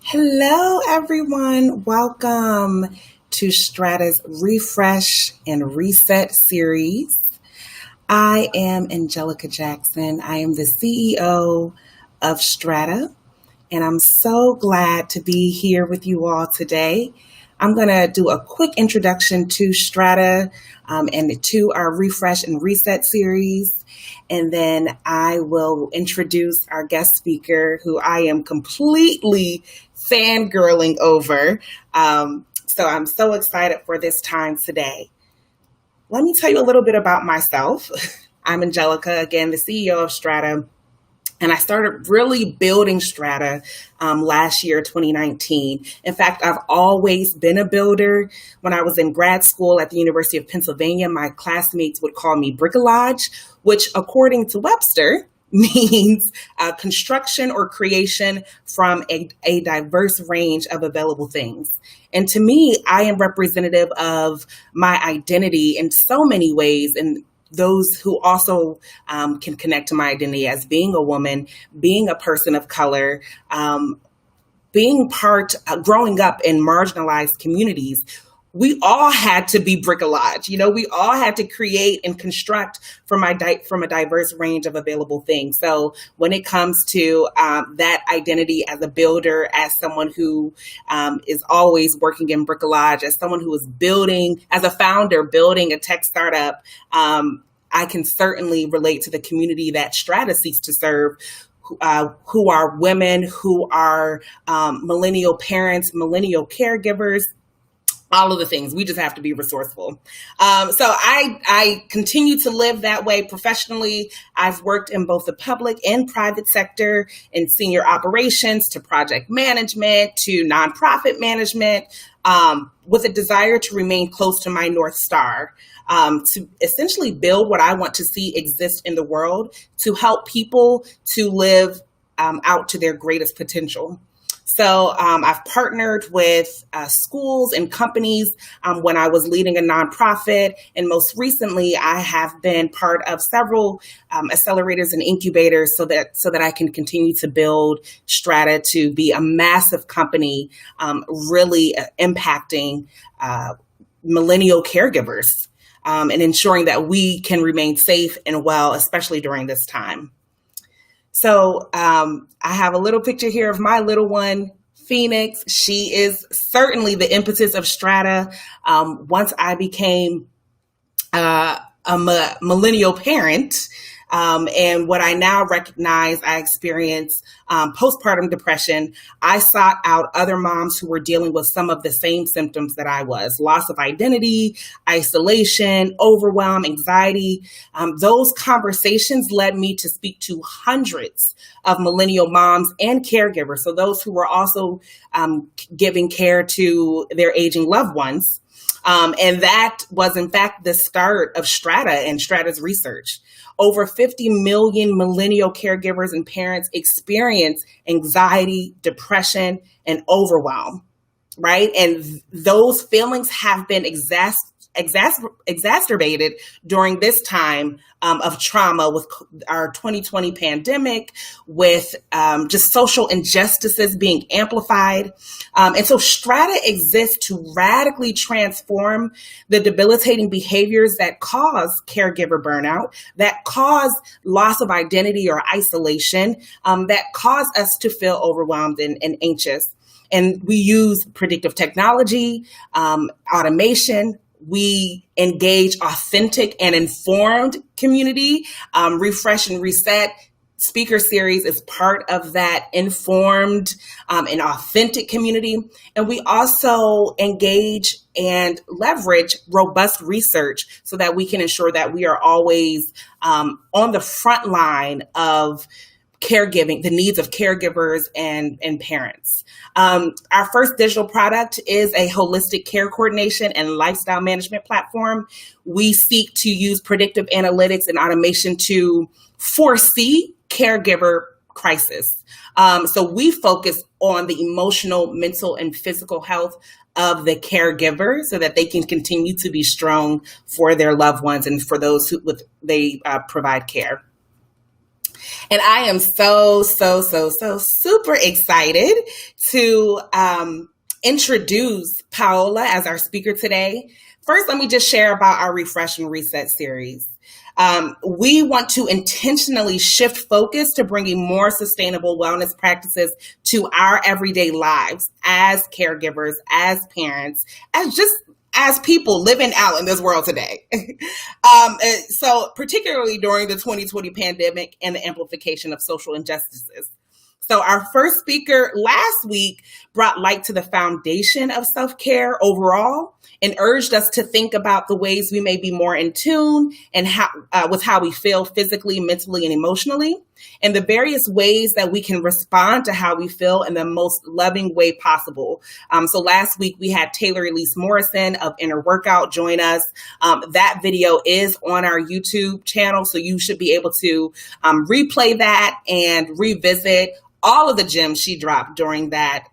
Hello, everyone. Welcome to Strata's Refresh and Reset series. I am Angelica Jackson. I am the CEO of Strata, and I'm so glad to be here with you all today. I'm going to do a quick introduction to Strata and to our Refresh and Reset series. And then I will introduce our guest speaker, who I am completely fangirling over. So I'm so excited for this time today. Let me tell you a little bit about myself. I'm Angelica, again, the CEO of Strata. And I started really building Strata last year, 2019. In fact, I've always been a builder. When I was in grad school at the University of Pennsylvania, my classmates would call me bricolage, which according to Webster means construction or creation from a diverse range of available things. And to me, I am representative of my identity in so many ways, and those who also can connect to my identity as being a woman, being a person of color, growing up in marginalized communities. We all had to be bricolage. We all had to create and construct from a diverse range of available things. So when it comes to that identity as a builder, as someone who is always working in bricolage, as someone who is building, as a founder, building a tech startup, I can certainly relate to the community that Strata seeks to serve, who are women, who are millennial parents, millennial caregivers, all of the things. We just have to be resourceful. So I continue to live that way professionally. I've worked in both the public and private sector, in senior operations to project management to nonprofit management, with a desire to remain close to my North Star, to essentially build what I want to see exist in the world, to help people to live out to their greatest potential. So I've partnered with schools and companies when I was leading a nonprofit. And most recently, I have been part of several accelerators and incubators so that I can continue to build Strata to be a massive company, really impacting millennial caregivers and ensuring that we can remain safe and well, especially during this time. So I have a little picture here of my little one, Phoenix. She is certainly the impetus of Strata. Once I became a millennial parent, and what I now recognize I experienced postpartum depression, I sought out other moms who were dealing with some of the same symptoms that I was: loss of identity, isolation, overwhelm, anxiety. Those conversations led me to speak to hundreds of millennial moms and caregivers, so those who were also giving care to their aging loved ones. And that was, in fact, the start of Strata and Strata's research. Over 50 million millennial caregivers and parents experience anxiety, depression, and overwhelm, right? And those feelings have been exacerbated during this time of trauma with our 2020 pandemic, with just social injustices being amplified. And so Strata exists to radically transform the debilitating behaviors that cause caregiver burnout, that cause loss of identity or isolation, that cause us to feel overwhelmed and anxious. And we use predictive technology, automation. We engage authentic and informed community. Refresh and Reset speaker series is part of that informed and authentic community. And we also engage and leverage robust research so that we can ensure that we are always on the front line of caregiving, the needs of caregivers and parents. Our first digital product is a holistic care coordination and lifestyle management platform. We seek to use predictive analytics and automation to foresee caregiver crisis. So we focus on the emotional, mental, and physical health of the caregiver so that they can continue to be strong for their loved ones and for those who they provide care. And I am so super excited to introduce Paola as our speaker today. First, let me just share about our Refresh and Reset series. We want to intentionally shift focus to bringing more sustainable wellness practices to our everyday lives as caregivers, as parents, as people living out in this world today. So particularly during the 2020 pandemic and the amplification of social injustices. So our first speaker last week brought light to the foundation of self-care overall and urged us to think about the ways we may be more in tune and with how we feel physically, mentally, and emotionally, and the various ways that we can respond to how we feel in the most loving way possible. So last week we had Taylor Elise Morrison of Inner Workout join us. That video is on our YouTube channel, so you should be able to replay that and revisit all of the gems she dropped during that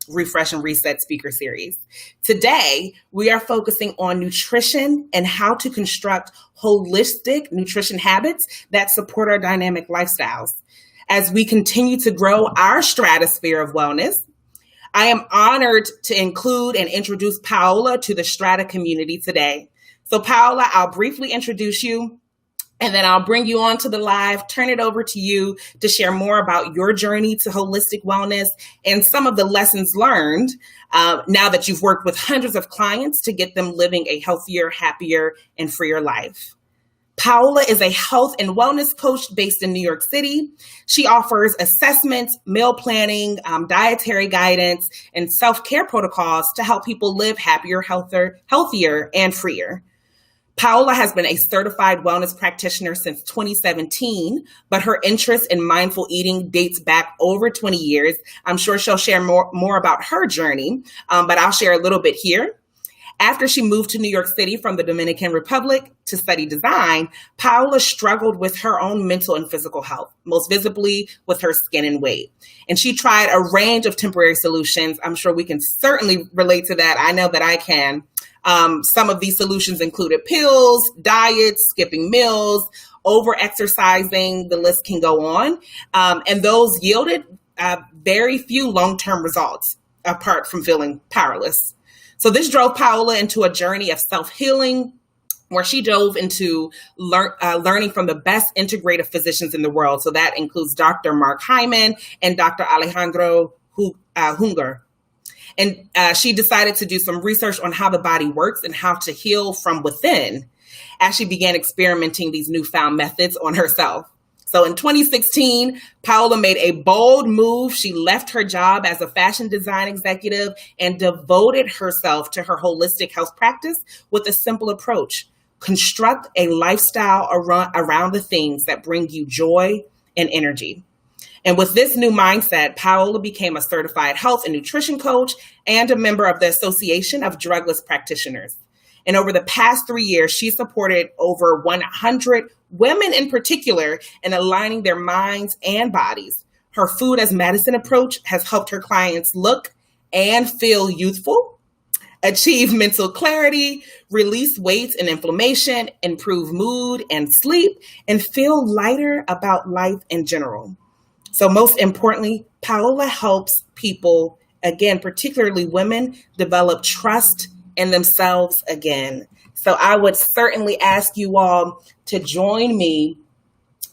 Refresh and Reset speaker series. Today, we are focusing on nutrition and how to construct holistic nutrition habits that support our dynamic lifestyles. As we continue to grow our stratosphere of wellness, I am honored to include and introduce Paola to the Strata community today. So Paola, I'll briefly introduce you, and then I'll bring you on to the live, turn it over to you to share more about your journey to holistic wellness and some of the lessons learned now that you've worked with hundreds of clients to get them living a healthier, happier, and freer life. Paola is a health and wellness coach based in New York City. She offers assessments, meal planning, dietary guidance, and self-care protocols to help people live happier, healthier, and freer. Paola has been a certified wellness practitioner since 2017, but her interest in mindful eating dates back over 20 years. I'm sure she'll share more about her journey, but I'll share a little bit here. After she moved to New York City from the Dominican Republic to study design, Paola struggled with her own mental and physical health, most visibly with her skin and weight. And she tried a range of temporary solutions. I'm sure we can certainly relate to that. I know that I can. Some of these solutions included pills, diets, skipping meals, over-exercising, the list can go on. And those yielded very few long-term results apart from feeling powerless. So this drove Paola into a journey of self-healing where she dove into learning from the best integrative physicians in the world. So that includes Dr. Mark Hyman and Dr. Alejandro Hunger. And she decided to do some research on how the body works and how to heal from within as she began experimenting these newfound methods on herself. So in 2016, Paola made a bold move. She left her job as a fashion design executive and devoted herself to her holistic health practice with a simple approach: construct a lifestyle around the things that bring you joy and energy. And with this new mindset, Paola became a certified health and nutrition coach and a member of the Association of Drugless Practitioners. And over the past 3 years, she supported over 100 women in particular in aligning their minds and bodies. Her food as medicine approach has helped her clients look and feel youthful, achieve mental clarity, release weight and inflammation, improve mood and sleep, and feel lighter about life in general. So most importantly, Paola helps people, again, particularly women, develop trust in themselves again. So I would certainly ask you all to join me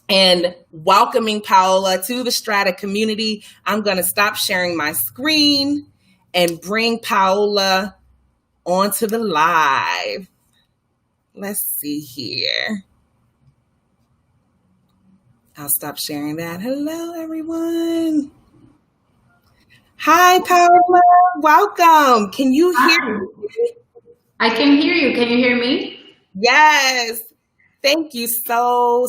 in welcoming Paola to the Strata community. I'm going to stop sharing my screen and bring Paola onto the live. Let's see here. I'll stop sharing that. Hello, everyone. Hi, Paola. Welcome. Can you hear me? I can hear you. Can you hear me? Yes. Thank you so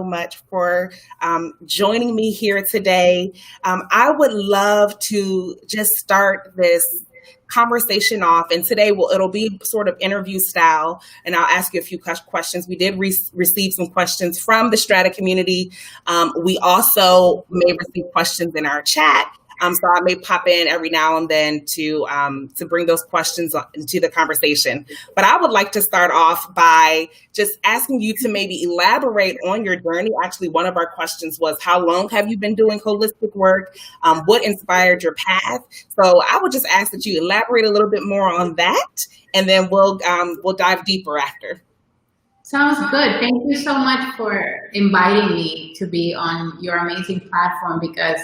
much for joining me here today. I would love to just start this conversation off, and today it'll be sort of interview style, and I'll ask you a few questions. We did receive some questions from the Strata community. We also may receive questions in our chat. So I may pop in every now and then to bring those questions into the conversation. But I would like to start off by just asking you to maybe elaborate on your journey. Actually, one of our questions was, how long have you been doing holistic work? What inspired your path? So I would just ask that you elaborate a little bit more on that, and then we'll dive deeper after. Sounds good. Thank you so much for inviting me to be on your amazing platform, because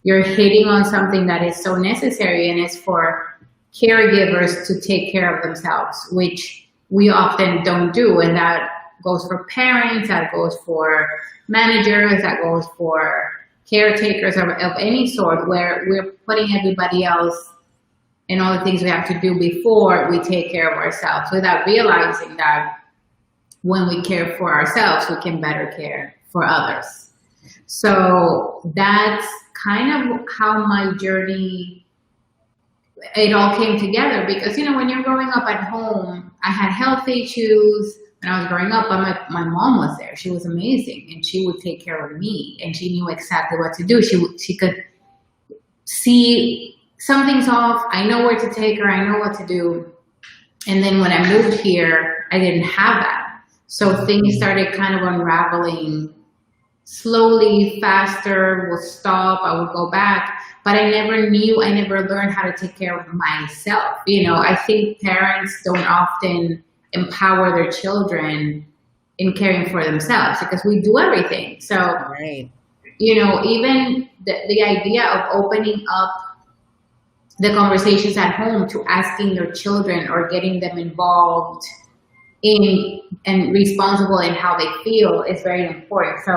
you're hitting on something that is so necessary, and it's for caregivers to take care of themselves, which we often don't do. And that goes for parents, that goes for managers, that goes for caretakers of any sort, where we're putting everybody else and all the things we have to do before we take care of ourselves, without realizing that when we care for ourselves, we can better care for others. So that's kind of how my journey, it all came together. Because, you know, when you're growing up at home, I had health issues. When I was growing up, my mom was there. She was amazing, and she would take care of me, and she knew exactly what to do. She could see something's off. I know where to take her. I know what to do. And then when I moved here, I didn't have that. So things started kind of unraveling slowly, faster, would stop, I would go back, but I never learned how to take care of myself. You know, I think parents don't often empower their children in caring for themselves, because we do everything. So, right. You know, even the idea of opening up the conversations at home to asking their children or getting them involved in and responsible in how they feel is very important. So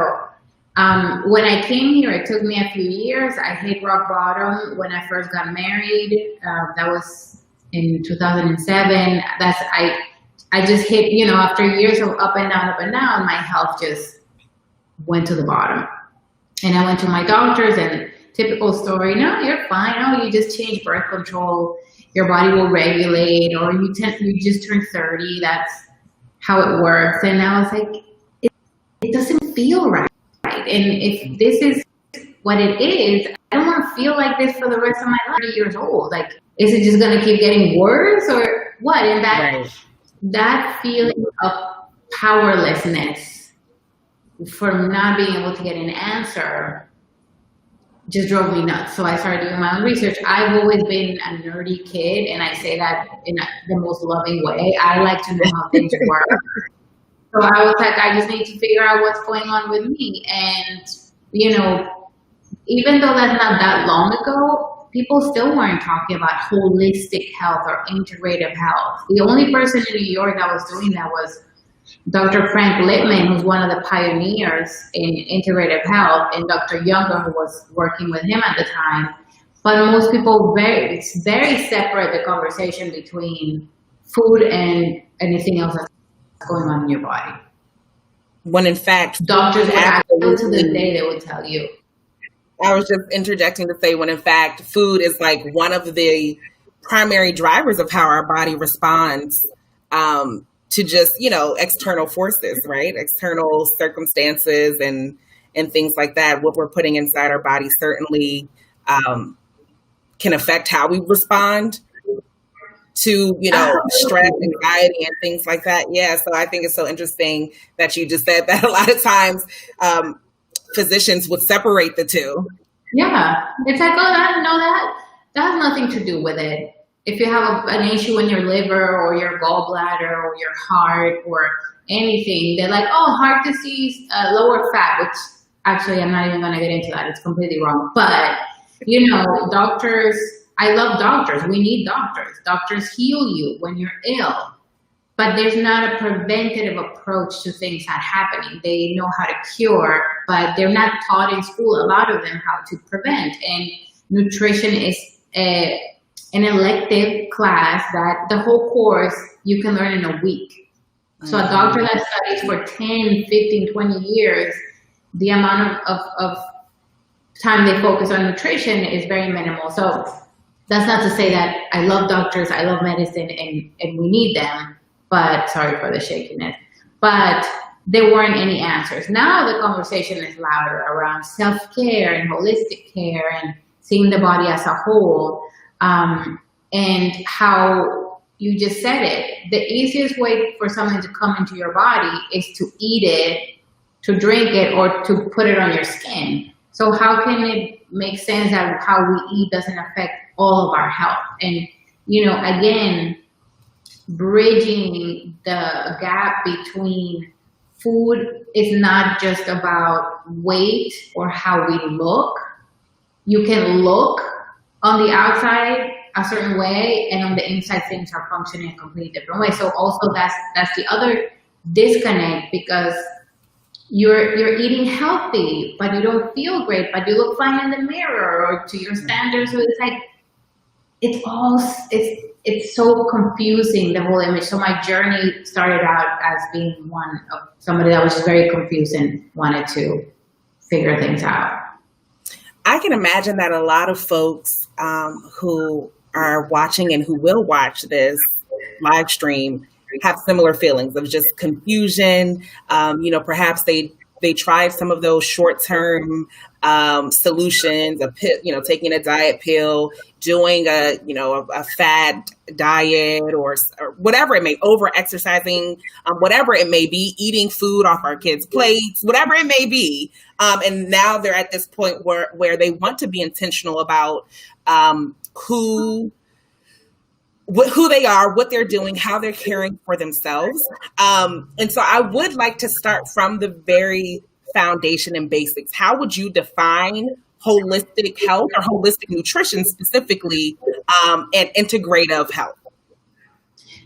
when I came here, it took me a few years. I hit rock bottom when I first got married. That was in 2007. I just hit, you know, after years of up and down, my health just went to the bottom. And I went to my doctors, and typical story, no, you're fine. Oh, you just change birth control. Your body will regulate, or you just turned 30. That's how it works. And I was like, it doesn't feel right. And if this is what it is, I don't want to feel like this for the rest of my life. 30 years old. Like, is it just going to keep getting worse, or what? And that feeling of powerlessness for not being able to get an answer just drove me nuts. So I started doing my own research. I've always been a nerdy kid, and I say that in the most loving way. I like to know how things work. So I was like, I just need to figure out what's going on with me. And, you know, even though that's not that long ago, people still weren't talking about holistic health or integrative health. The only person in New York that was doing that was Dr. Frank Littman, who's one of the pioneers in integrative health, and Dr. Younger, who was working with him at the time. But most people, it's very separate, the conversation between food and anything else that's going on in your body. When in fact, doctors would actually, to this day, they would tell you. I was just interjecting to say, when in fact, food is like one of the primary drivers of how our body responds to just, you know, external forces, right? External circumstances and things like that. What we're putting inside our body certainly can affect how we respond to, you know, stress, anxiety, and things like that. Yeah. So I think it's so interesting that you just said that a lot of times physicians would separate the two. Yeah. It's like, oh, I didn't know that. That has nothing to do with it. If you have an issue in your liver or your gallbladder or your heart or anything, they're like, oh, heart disease, lower fat, which actually I'm not even going to get into that. It's completely wrong. But, you know, doctors, I love doctors. We need doctors. Doctors heal you when you're ill. But there's not a preventative approach to things that are happening. They know how to cure, but they're not taught in school, a lot of them, how to prevent. And nutrition is an elective class that the whole course you can learn in a week. So a doctor that studies for 10, 15, 20 years, the amount of time they focus on nutrition is very minimal. So that's not to say that I love doctors, I love medicine, and we need them, but sorry for the shakiness. But there weren't any answers. Now the conversation is louder around self-care and holistic care and seeing the body as a whole, and how you just said it. The easiest way for something to come into your body is to eat it, to drink it, or to put it on your skin. So how can it make sense that how we eat doesn't affect all of our health? And, again, bridging the gap between food is not just about weight or how we look. You can look on the outside a certain way, and on the inside things are functioning a completely different way. So also that's the other disconnect, because you're eating healthy, but you don't feel great, but you look fine in the mirror or to your standards. So it's like, it's so confusing, the whole image. So my journey started out as being one of somebody that was just very confused and wanted to figure things out. I can imagine that a lot of folks who are watching and who will watch this live stream have similar feelings of just confusion. Perhaps they tried some of those short-term solutions, taking a diet pill, doing a fad diet, or whatever it may, over-exercising, whatever it may be, eating food off our kids' plates, whatever it may be. And now they're at this point where they want to be intentional about who they are, what they're doing, how they're caring for themselves. And so I would like to start from the very foundation and basics. How would you define holistic health, or holistic nutrition specifically, and integrative health?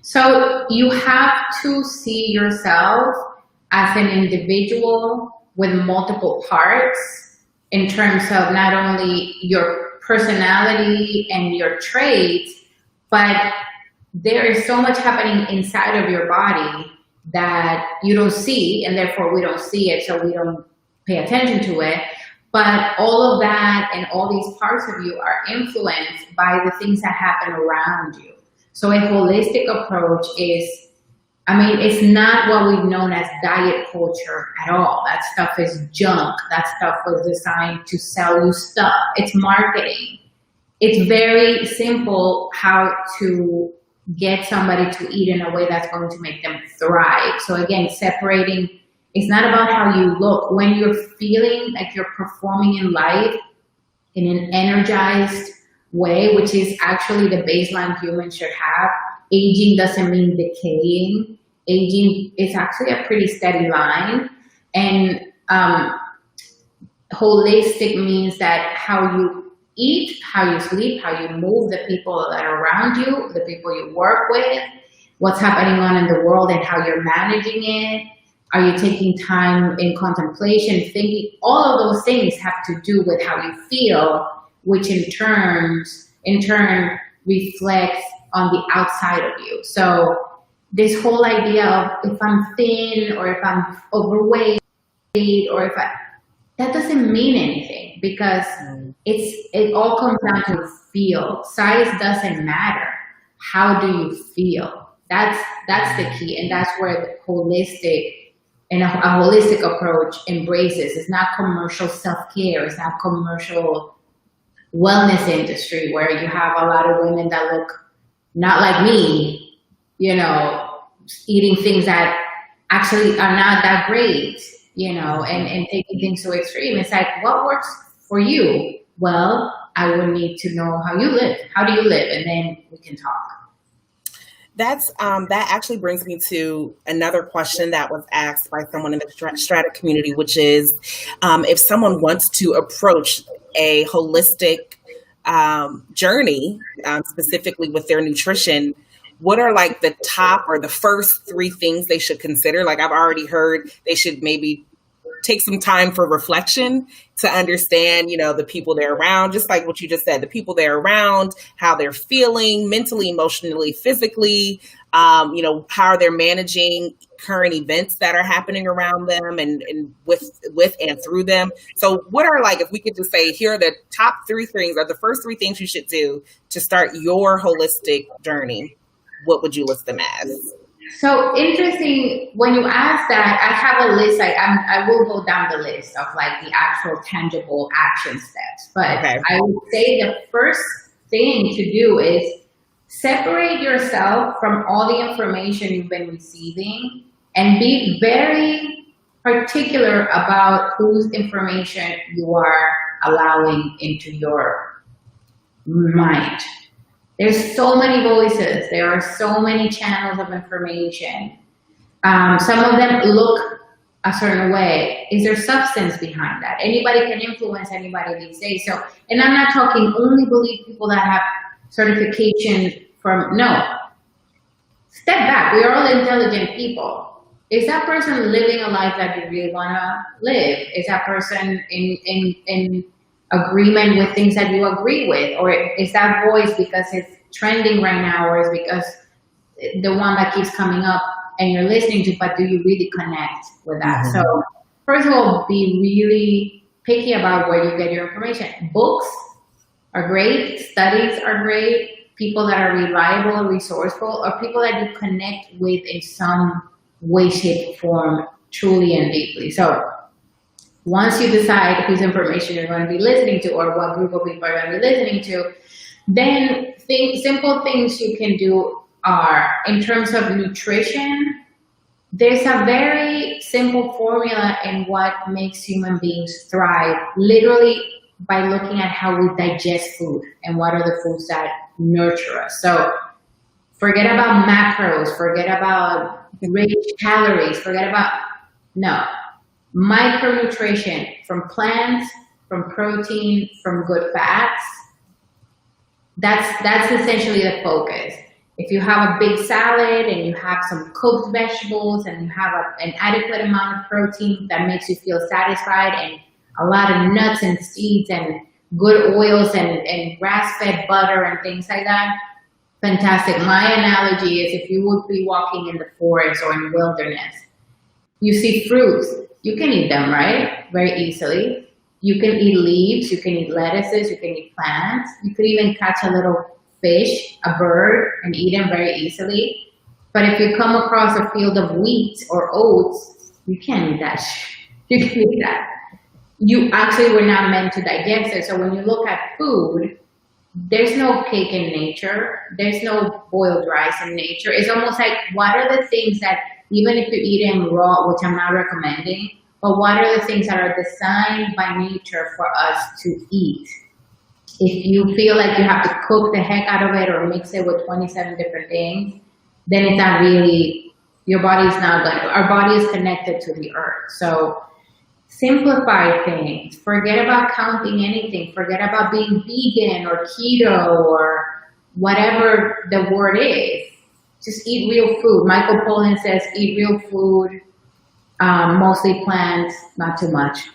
So you have to see yourself as an individual with multiple parts in terms of not only your personality and your traits, but there is so much happening inside of your body that you don't see, and therefore we don't see it, so we don't pay attention to it. But all of that and all these parts of you are influenced by the things that happen around you. So a holistic approach it's not what we've known as diet culture at all. That stuff is junk. That stuff was designed to sell you stuff. It's marketing. It's very simple how to get somebody to eat in a way that's going to make them thrive. So again, separating, it's not about how you look. When you're feeling like you're performing in life in an energized way, which is actually the baseline humans should have, aging doesn't mean decaying. Aging is actually a pretty steady line. And holistic means that how you eat, how you sleep, how you move, the people that are around you, the people you work with, what's happening on in the world and how you're managing it. Are you taking time in contemplation, thinking? All of those things have to do with how you feel, which in turn reflects on the outside of you. So this whole idea of if I'm thin or if I'm overweight or that doesn't mean anything, because it all comes down to feel. Size doesn't matter. How do you feel? That's the key, and that's where the holistic and a holistic approach embraces. It's not commercial self-care. It's not commercial wellness industry where you have a lot of women that look not like me, eating things that actually are not that great, and taking things to extreme. It's like, what works for you? Well, I would need to know how you live. How do you live? And then we can talk. That actually brings me to another question that was asked by someone in the Strata community, which is, if someone wants to approach a holistic journey, specifically with their nutrition, what are like the top or the first three things they should consider? Like I've already heard they should maybe take some time for reflection to understand, the people they're around, just like what you just said, the people they're around, how they're feeling mentally, emotionally, physically, how they're managing current events that are happening around them and with and through them. So what are, like, if we could just say, here are the top three things, or the first three things you should do to start your holistic journey, what would you list them as? So interesting when you ask that. I have a list. I will go down the list of like the actual tangible action steps. But Okay. I would say the first thing to do is separate yourself from all the information you've been receiving and be very particular about whose information you are allowing into your mind. There's so many voices. There are so many channels of information. Some of them look a certain way. Is there substance behind that? Anybody can influence anybody these days. So, and I'm not talking only believe people that have certification from, no. Step back. We are all intelligent people. Is that person living a life that you really want to live? Is that person in agreement with things that you agree with? Or is that voice because it's trending right now, or is because the one that keeps coming up and you're listening to, but do you really connect with that? Mm-hmm. So first of all, be really picky about where you get your information. Books are great, studies are great, people that are reliable, resourceful, or people that you connect with in some way, shape, form, truly and deeply. So once you decide whose information you're going to be listening to or what group of people are going to be listening to, then simple things you can do are, in terms of nutrition, there's a very simple formula in what makes human beings thrive, literally by looking at how we digest food and what are the foods that nurture us. So forget about macros, forget about rich calories, forget about, no. Micronutrition from plants, from protein, from good fats. That's essentially the focus. If you have a big salad and you have some cooked vegetables and you have an adequate amount of protein that makes you feel satisfied, and a lot of nuts and seeds and good oils and grass-fed butter and things like that, fantastic. My analogy is if you would be walking in the forest or in the wilderness, you see fruits. You can eat them, right? Very easily. You can eat leaves, you can eat lettuces, you can eat plants. You could even catch a little fish, a bird, and eat them very easily. But if you come across a field of wheat or oats, you can't eat that. You can eat that. You actually were not meant to digest it. So when you look at food, there's no cake in nature. There's no boiled rice in nature. It's almost like, what are the things that, even if you eat them raw, which I'm not recommending, but what are the things that are designed by nature for us to eat? If you feel like you have to cook the heck out of it or mix it with 27 different things, then it's not really, your body's not going to, our body is connected to the earth. So simplify things. Forget about counting anything. Forget about being vegan or keto or whatever the word is. Just eat real food. Michael Pollan says, eat real food, mostly plants, not too much.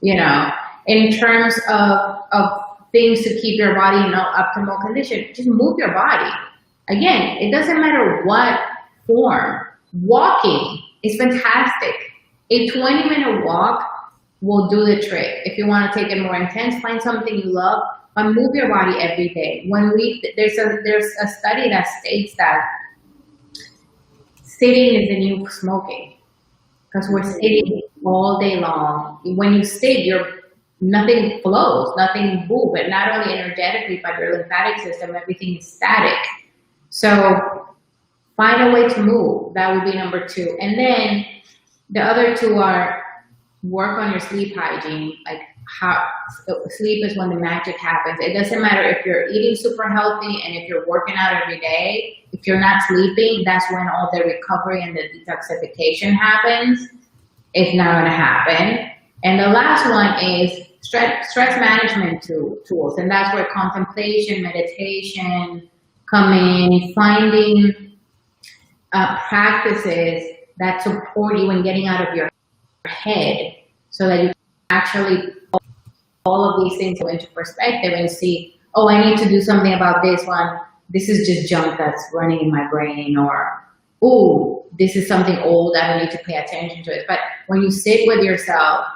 You know, in terms of things to keep your body in optimal condition, just move your body. Again, it doesn't matter what form. Walking is fantastic. A 20-minute walk will do the trick. If you want to take it more intense, find something you love, but move your body every day. There's a study that states that sitting is the new smoking, because we're sitting all day long. When you sit, nothing flows, nothing moves, and not only energetically, but your lymphatic system, everything is static. So find a way to move. That would be number 2. And then the other 2 are work on your sleep hygiene. Like, how sleep is when the magic happens. It doesn't matter if you're eating super healthy and if you're working out every day. If you're not sleeping, that's when all the recovery and the detoxification happens. It's not going to happen. And the last one is stress management tools. And that's where contemplation, meditation come in, finding practices that support you in getting out of your head so that you can actually put all of these things into perspective and see, oh, I need to do something about this one. This is just junk that's running in my brain, or, oh, this is something old, I don't need to pay attention to it. But when you sit with yourself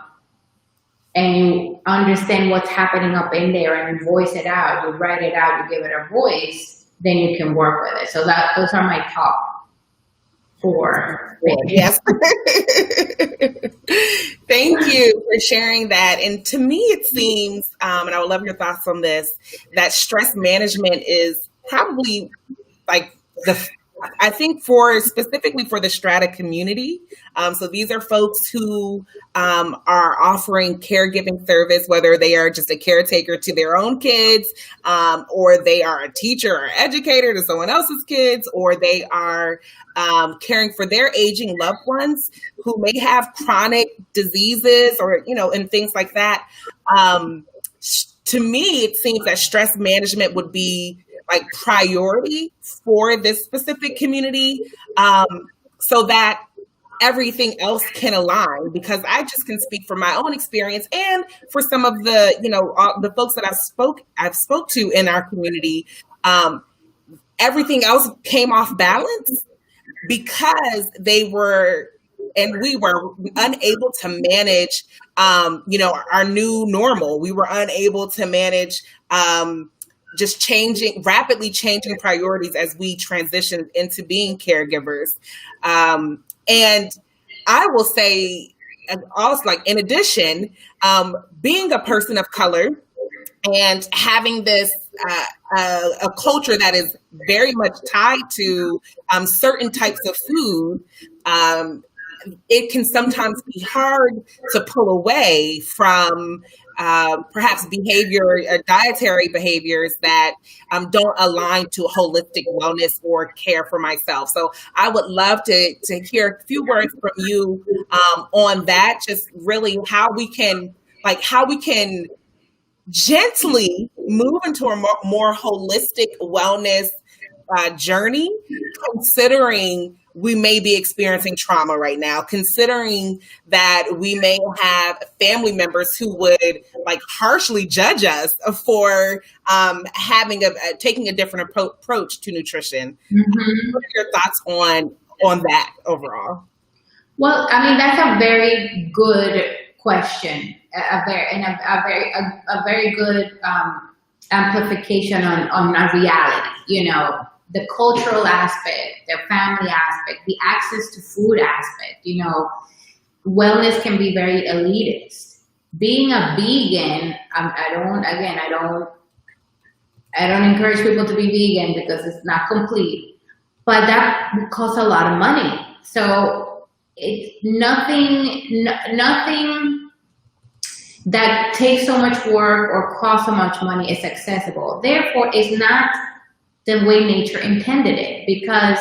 and you understand what's happening up in there and you voice it out, you write it out, you give it a voice, then you can work with it. So those are my top 4 things. Yes. Thank you for sharing that. And to me, it seems, and I would love your thoughts on this, that stress management is probably like I think specifically for the Strata community. So these are folks who are offering caregiving service, whether they are just a caretaker to their own kids, or they are a teacher or educator to someone else's kids, or they are caring for their aging loved ones who may have chronic diseases or, and things like that. To me, it seems that stress management would be like priority for this specific community, so that everything else can align, because I just can speak from my own experience and for some of the, the folks that I've spoke to in our community, everything else came off balance because we were unable to manage, our new normal. We were unable to manage, just rapidly changing priorities as we transitioned into being caregivers. And I will say also, like, in addition, being a person of color and having this a culture that is very much tied to certain types of food, it can sometimes be hard to pull away from perhaps dietary behaviors that don't align to holistic wellness or care for myself. So I would love to hear a few words from you on that, just really how we can gently move into a more holistic wellness journey, considering we may be experiencing trauma right now, considering that we may have family members who would harshly judge us for taking a different approach to nutrition. Mm-hmm. What are your thoughts on that overall? Well, I mean, that's a very good question, a very good amplification on a reality, the cultural aspect, the family aspect, the access to food aspect. Wellness can be very elitist. Being a vegan, I don't encourage people to be vegan because it's not complete, but that costs a lot of money. So it's nothing that takes so much work or costs so much money is accessible. Therefore, it's not the way nature intended it, because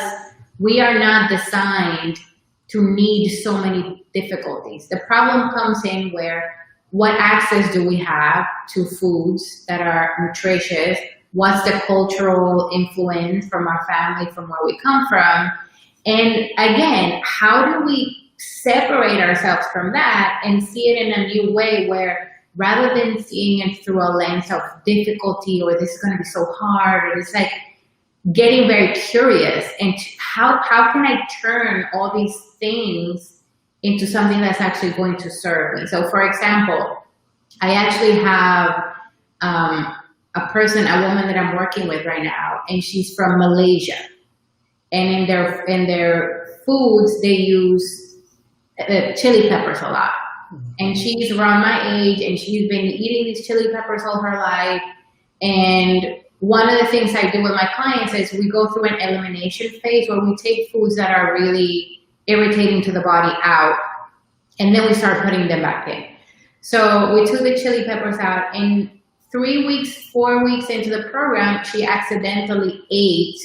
we are not designed to need so many difficulties. The problem comes in where what access do we have to foods that are nutritious? What's the cultural influence from our family, from where we come from? And again, how do we separate ourselves from that and see it in a new way, where rather than seeing it through a lens of difficulty or this is going to be so hard, or it's like getting very curious and how can I turn all these things into something that's actually going to serve me? So for example, I actually have a woman that I'm working with right now, and she's from Malaysia. And in their foods, they use chili peppers a lot. And she's around my age, and she's been eating these chili peppers all her life. And one of the things I do with my clients is we go through an elimination phase where we take foods that are really irritating to the body out, and then we start putting them back in. So we took the chili peppers out, and 4 weeks into the program, she accidentally ate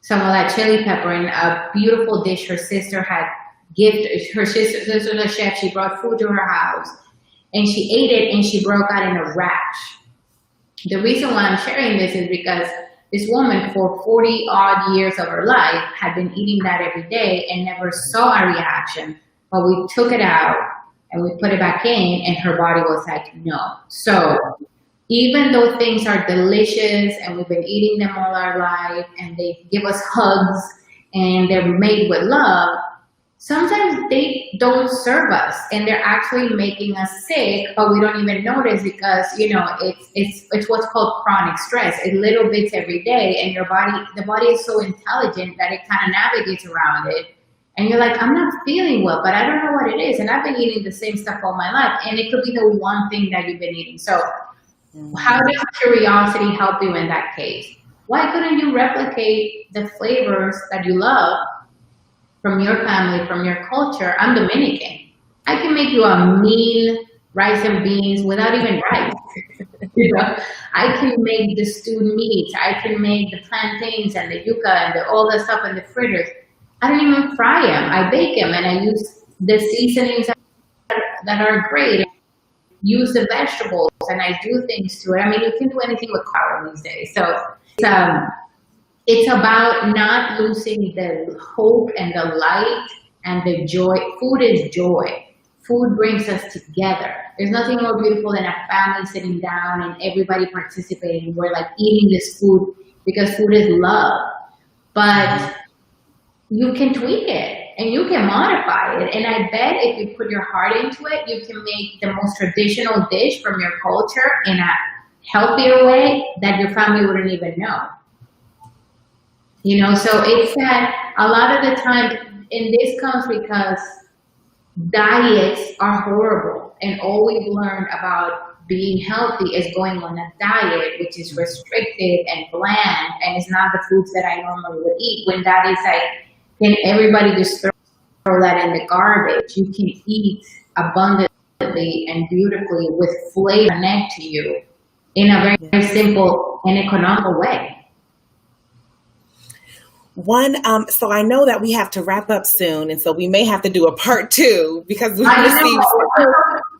some of that chili pepper in a beautiful dish her sister had gifted. Her sister's a chef. She brought food to her house, and she ate it, and she broke out in a rash. The reason why I'm sharing this is because this woman, for 40 odd years of her life, had been eating that every day and never saw a reaction. But we took it out and we put it back in, and her body was like, no. So even though things are delicious and we've been eating them all our life and they give us hugs and they're made with love, sometimes they don't serve us and they're actually making us sick, but we don't even notice because, it's what's called chronic stress. It little bits every day, and the body is so intelligent that it kind of navigates around it. And you're like, I'm not feeling well, but I don't know what it is. And I've been eating the same stuff all my life. And it could be the one thing that you've been eating. So how does curiosity help you in that case? Why couldn't you replicate the flavors that you love from your family, from your culture? I'm Dominican. I can make you a mean rice and beans without even rice. I can make the stewed meat. I can make the plantains and the yuca and all the stuff and the fritters. I don't even fry them. I bake them, and I use the seasonings that are great. Use the vegetables, and I do things to it. I mean, you can do anything with power these days. So it's about not losing the hope and the light and the joy. Food is joy. Food brings us together. There's nothing more beautiful than a family sitting down and everybody participating. We're like eating this food because food is love. But you can tweak it and you can modify it. And I bet if you put your heart into it, you can make the most traditional dish from your culture in a healthier way that your family wouldn't even know. So it's that a lot of the time, and this comes because diets are horrible, and all we've learned about being healthy is going on a diet, which is restricted and bland, and it's not the foods that I normally would eat. When that is like, can everybody just throw that in the garbage? You can eat abundantly and beautifully with flavor connect to you in a very simple and economical way. So I know that we have to wrap up soon, and so we may have to do a part 2 because we received.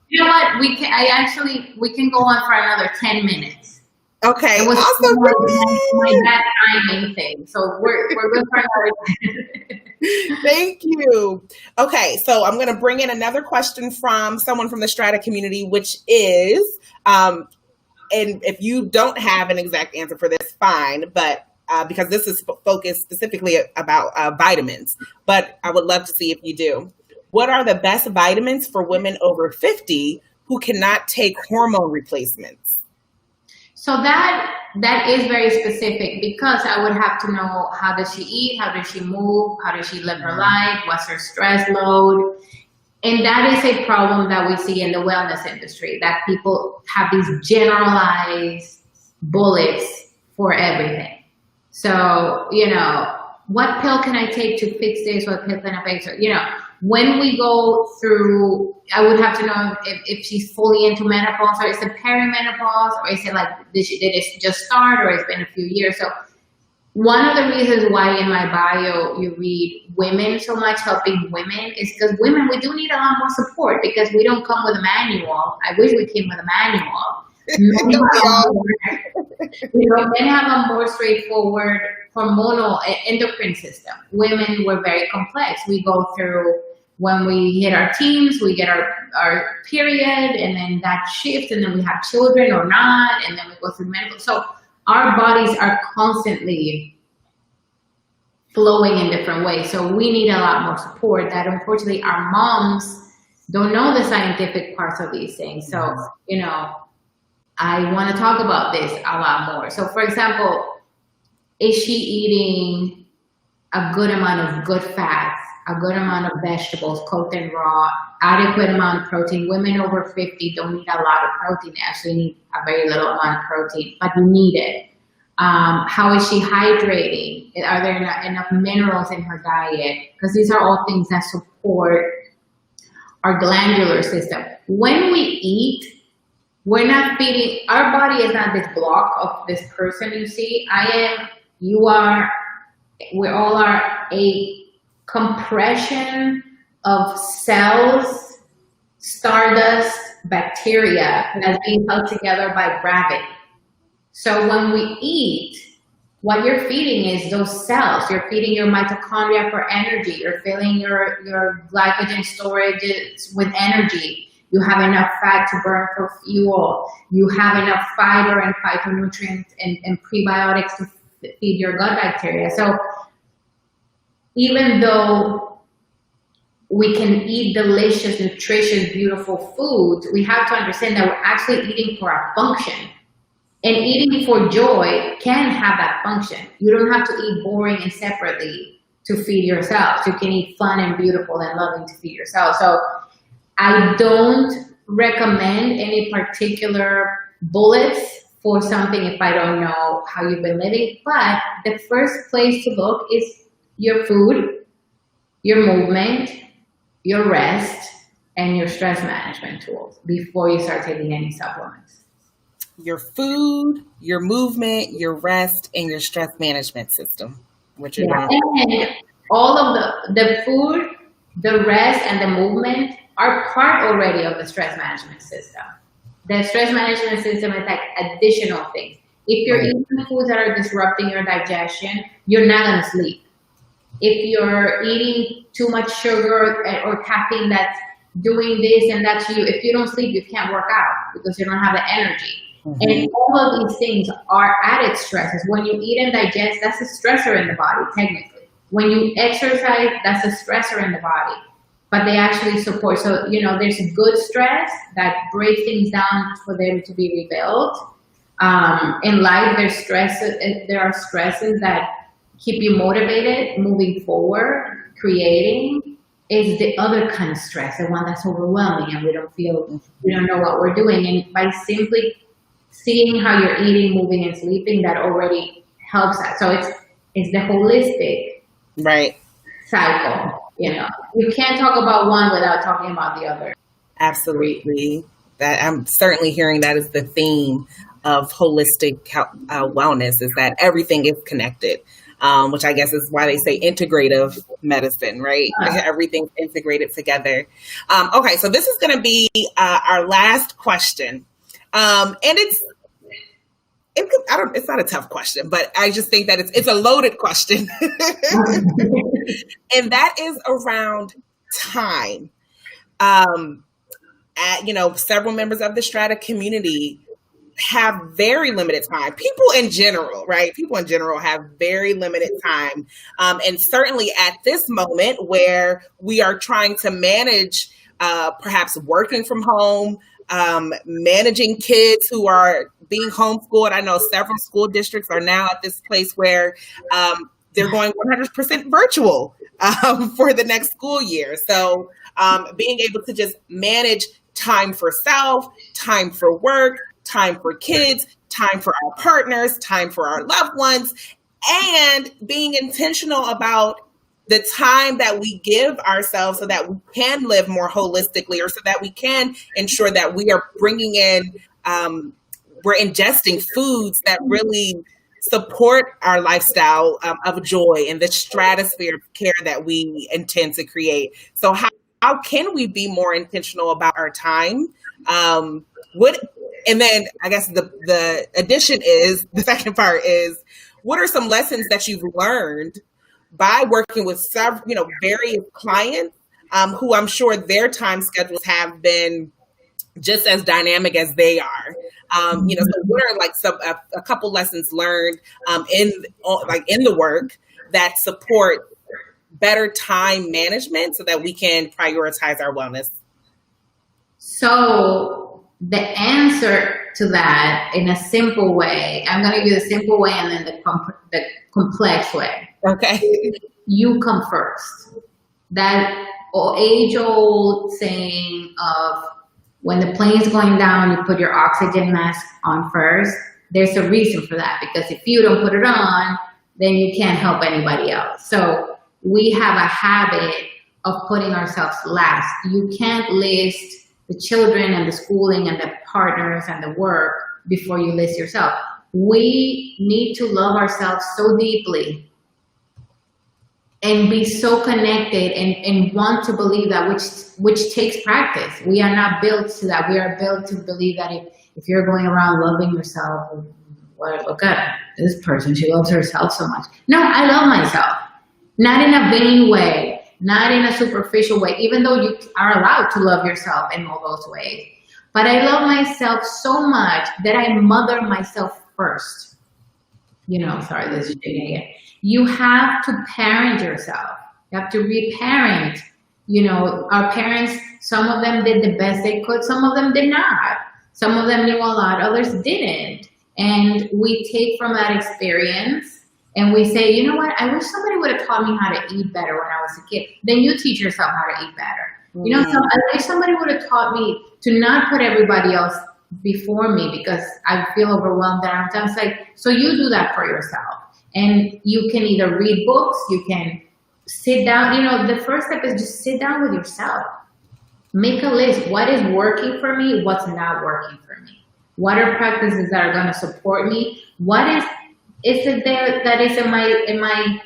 You know what? We can go on for another 10 minutes. Okay. It was awesome. my bad timing thing, so we're good for another. Thank you. Okay, so I'm going to bring in another question from someone from the Strata community, which is, and if you don't have an exact answer for this, fine, but because this is focused specifically about vitamins, but I would love to see if you do. What are the best vitamins for women over 50 who cannot take hormone replacements? So that is very specific, because I would have to know, how does she eat? How does she move? How does she live her life? What's her stress load? And that is a problem that we see in the wellness industry, that people have these generalized bullets for everything. So, what pill can I take to fix this? What pill can I take? So, when we go through, I would have to know if she's fully into menopause, or is it perimenopause, or is it like, did it just start, or it's been a few years? So one of the reasons why in my bio you read women so much, helping women, is because women, we do need a lot more support, because we don't come with a manual. I wish we came with a manual. Men have a more straightforward hormonal endocrine system. Women, we're very complex. We go through, when we hit our teens, we get our period, and then that shifts, and then we have children or not, and then we go through menopause. So our bodies are constantly flowing in different ways. So we need a lot more support that unfortunately our moms don't know the scientific parts of these things. So, I want to talk about this a lot more. So for example, is she eating a good amount of good fats, a good amount of vegetables, cooked and raw, adequate amount of protein? Women over 50 don't need a lot of protein. They actually need a very little amount of protein, but you need it. How is she hydrating? Are there enough minerals in her diet? Because these are all things that support our glandular system. When we eat, we're not feeding, our body is not this block of this person you see. You are, we all are a compression of cells, stardust, bacteria that's being held together by gravity. So when we eat, what you're feeding is those cells. You're feeding your mitochondria for energy. You're filling your glycogen storage with energy. You have enough fat to burn for fuel. You have enough fiber and phytonutrients and prebiotics to feed your gut bacteria. So even though we can eat delicious, nutritious, beautiful foods, we have to understand that we're actually eating for a function. And eating for joy can have that function. You don't have to eat boring and separately to feed yourself. You can eat fun and beautiful and loving to feed yourself. So I don't recommend any particular bullets for something if I don't know how you've been living. But the first place to look is your food, your movement, your rest, and your stress management tools before you start taking any supplements. Your food, your movement, your rest, and your stress management system. What you're doing. And all of the food, the rest, and the movement are part already of the stress management system. The stress management system is like additional things. If you're eating foods that are disrupting your digestion, you're not going to sleep. If you're eating too much sugar or caffeine that's doing this and that to you, if you don't sleep, you can't work out because you don't have the energy. And all of these things are added stresses. When you eat and digest, that's a stressor in the body, technically. When you exercise, that's a stressor in the body. But they actually support. So, there's good stress that breaks things down for them to be rebuilt. In life, there are stresses that keep you motivated, moving forward, creating. Is the other kind of stress, the one that's overwhelming and we don't know what we're doing. And by simply seeing how you're eating, moving, and sleeping, that already helps us. So it's the holistic cycle. You can't talk about one without talking about the other. Absolutely. That I'm certainly hearing that is the theme of holistic wellness, is that everything is connected, which I guess is why they say integrative medicine, right? Everything's integrated together. Okay, so this is going to be our last question. And it's not a tough question, but I just think that it's a loaded question. And that is around time. Several members of the Strata community have very limited time. People in general, right? People in general have very limited time. And certainly at this moment where we are trying to manage perhaps working from home, managing kids who are being homeschooled. I know several school districts are now at this place where they're going 100% virtual for the next school year. So being able to just manage time for self, time for work, time for kids, time for our partners, time for our loved ones, and being intentional about the time that we give ourselves so that we can live more holistically, or so that we can ensure that we are bringing in, we're ingesting foods that really support our lifestyle of joy and the stratosphere of care that we intend to create. So how can we be more intentional about our time? And then I guess the addition is, the second part is, what are some lessons that you've learned by working with several, various clients who I'm sure their time schedules have been just as dynamic as they are. So what are a couple lessons learned in the work that support better time management so that we can prioritize our wellness? So the answer to that, in a simple way, I'm going to give you the simple way and then the complex way. Okay. You come first. That age-old saying of, when the plane's going down, you put your oxygen mask on first. There's a reason for that, because if you don't put it on, then you can't help anybody else. So we have a habit of putting ourselves last. You can't list the children and the schooling and the partners and the work before you list yourself. We need to love ourselves so deeply and be so connected and want to believe that, which takes practice. We are not built to that. We are built to believe that if you're going around loving yourself, well, look at this person, she loves herself so much. No, I love myself. Not in a vain way, not in a superficial way, even though you are allowed to love yourself in all those ways. But I love myself so much that I mother myself first. Sorry, this is again. You have to parent yourself. You have to reparent Our parents, some of them did the best they could, some of them did not. Some of them knew a lot, others didn't. And we take from that experience and we say, you know what, I wish somebody would have taught me how to eat better when I was a kid. Then you teach yourself how to eat better. I wish somebody would have taught me to not put everybody else before me because I feel overwhelmed. And I'm just like, so you do that for yourself. And you can either read books, you can sit down. The first step is just sit down with yourself. Make a list. What is working for me? What's not working for me? What are practices that are going to support me? What is it there that is in my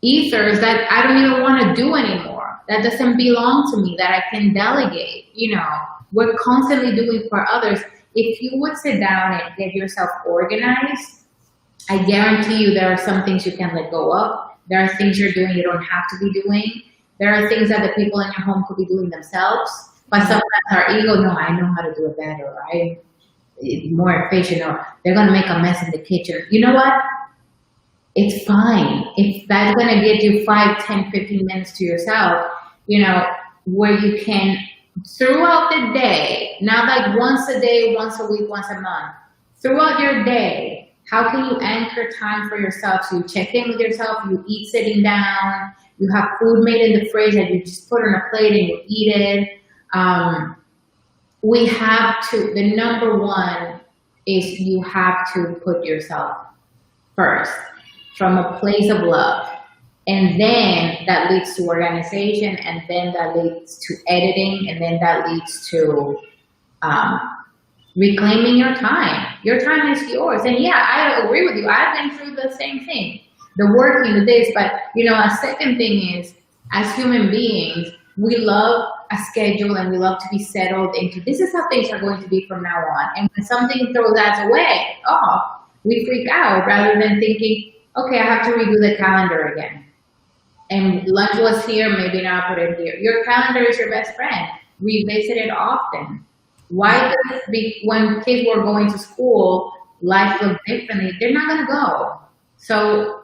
ethers that I don't even want to do anymore? That doesn't belong to me, that I can delegate. We're constantly doing for others. If you would sit down and get yourself organized, I guarantee you there are some things you can let go of. There are things you're doing you don't have to be doing. There are things that the people in your home could be doing themselves. But sometimes our ego, no, I know how to do it better. Or I'm more efficient. Or they're going to make a mess in the kitchen. You know what? It's fine. If that's going to get you 5, 10, 15 minutes to yourself, where you can, throughout the day, not like once a day, once a week, once a month, throughout your day, how can you anchor time for yourself? So you check in with yourself, you eat sitting down, you have food made in the fridge that you just put on a plate and you eat it. The number one is you have to put yourself first from a place of love. And then that leads to organization, and then that leads to editing, and then that leads to reclaiming your time. Your time is yours. And yeah, I agree with you. I've been through the same thing, the working, the days. But a second thing is, as human beings, we love a schedule and we love to be settled into this is how things are going to be from now on. And when something throws that away, we freak out rather than thinking, okay, I have to redo the calendar again. And lunch was here, maybe now I'll put it here. Your calendar is your best friend. Revisit it often. Why does when kids were going to school, life looked differently? They're not going to go. So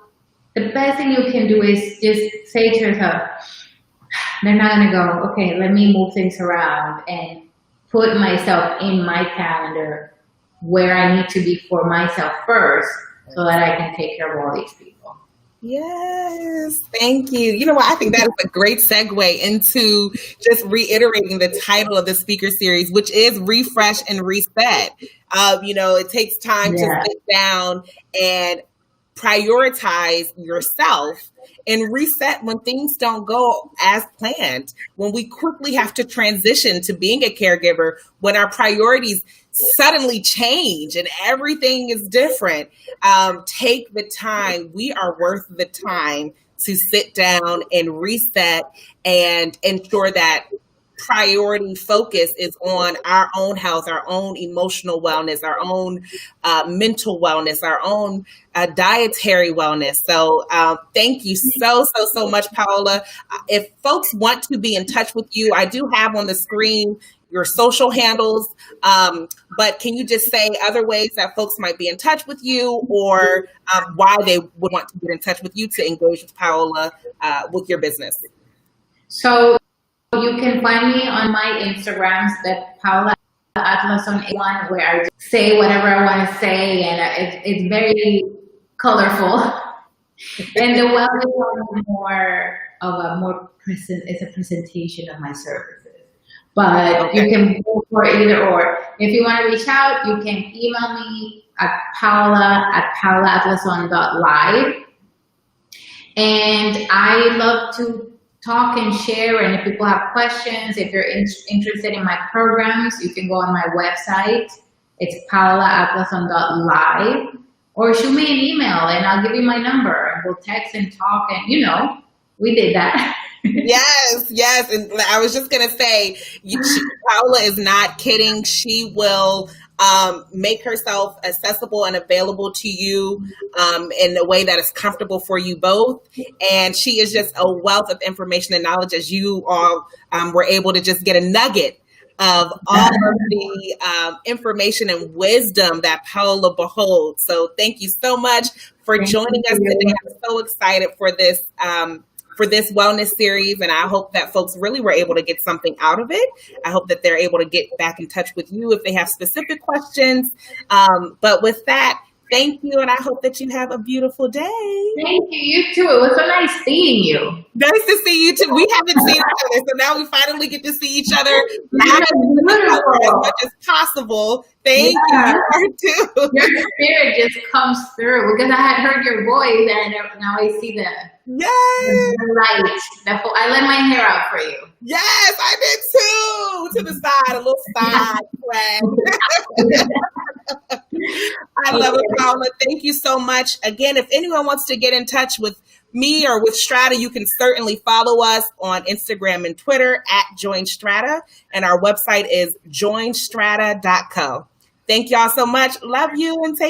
the best thing you can do is just say to yourself, they're not going to go. Okay, let me move things around and put myself in my calendar where I need to be for myself first so that I can take care of all these people. Yes, thank you. You know what? I think that is a great segue into just reiterating the title of the speaker series, which is Refresh and Reset. It takes time to sit down and prioritize yourself and reset when things don't go as planned, when we quickly have to transition to being a caregiver, when our priorities suddenly change and everything is different. Take the time. We are worth the time to sit down and reset and ensure that priority focus is on our own health, our own emotional wellness, our own mental wellness, our own dietary wellness. So thank you so much, Paola. If folks want to be in touch with you, I do have on the screen your social handles, but can you just say other ways that folks might be in touch with you, or why they would want to get in touch with you to engage with Paola with your business? So you can find me on my Instagrams, that Paola Atlason one, where I say whatever I want to say, and it's very colorful. And the wellness one is more of a it's a presentation of my services. But you can go for either or. If you want to reach out, you can email me at paola@paolaatlason.live. And I love to talk and share. And if people have questions, if you're interested in my programs, you can go on my website. It's paola@paolaatlason.live. Or shoot me an email and I'll give you my number. And we'll text and talk. And, we did that. Yes. And I was just going to say, Paola is not kidding. She will make herself accessible and available to you in a way that is comfortable for you both. And she is just a wealth of information and knowledge, as you all were able to just get a nugget of all of the information and wisdom that Paola beholds. So thank you so much for joining us today. I'm so excited for this for this wellness series. And I hope that folks really were able to get something out of it. I hope that they're able to get back in touch with you if they have specific questions. But with that, thank you, and I hope that you have a beautiful day. Thank you. You too. It was so nice seeing you. Nice to see you too. We haven't seen each other, so now we finally get to see each other live as much as possible. Thank you too. Your spirit just comes through because I had heard your voice, and now I see the light. I let my hair out for you. Yes, I did too. To the side, a little side flag. I love it, Paola. Thank you so much. Again, if anyone wants to get in touch with me or with Strata, you can certainly follow us on Instagram and Twitter at Join Strata. And our website is joinstrata.co. Thank y'all so much. Love you and take